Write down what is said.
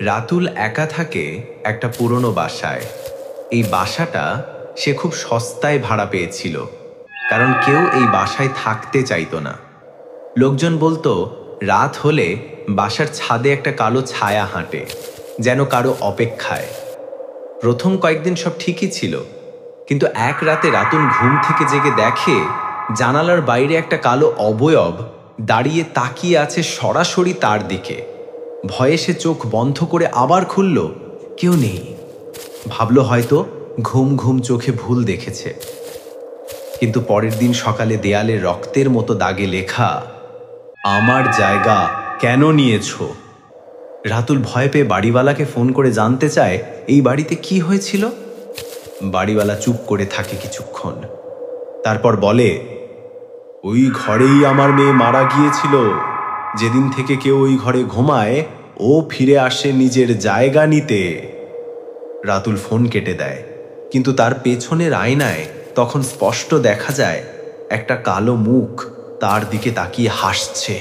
রাতুল একা থাকে একটা পুরনো বাসায়। এই বাসাটা সে খুব সস্তায় ভাড়া পেয়েছিল, কারণ কেউ এই বাসায় থাকতে চাইতো না। লোকজন বলতো রাত হলে বাসার ছাদে একটা কালো ছায়া হাঁটে, যেন কারো অপেক্ষায়। প্রথম কয়েকদিন সব ঠিকই ছিল, কিন্তু এক রাতে রাতুল ঘুম থেকে জেগে দেখে জানালার বাইরে একটা কালো অবয়ব দাঁড়িয়ে তাকিয়ে আছে সরাসরি তার দিকে। ভয়ে সে চোখ বন্ধ করে আবার খুলল, কেউ নেই। ভাবল হয়তো ঘুম ঘুম চোখে ভুল দেখেছে। কিন্তু পরের দিন সকালে দেয়ালে রক্তের মতো দাগে লেখা, আমার জায়গা কেন নিয়েছ? রাতুল ভয় পেয়ে বাড়িওয়ালাকে ফোন করে জানতে চায় এই বাড়িতে কি হয়েছিল। বাড়িওয়ালা চুপ করে থাকে কিছুক্ষণ, তারপর বলে, ওই ঘরেই আমার মেয়ে মারা গিয়েছিল। যেদিন থেকে কেউ ওই ঘরে ঘুমায়, ও ফিরে আসে নিজের জায়গা নিতে। রাতুল ফোন কেটে দেয়, কিন্তু তার পেছনের আয়নায় তখন স্পষ্ট দেখা যায় একটা কালো মুখ তার দিকে তাকিয়ে হাসছে।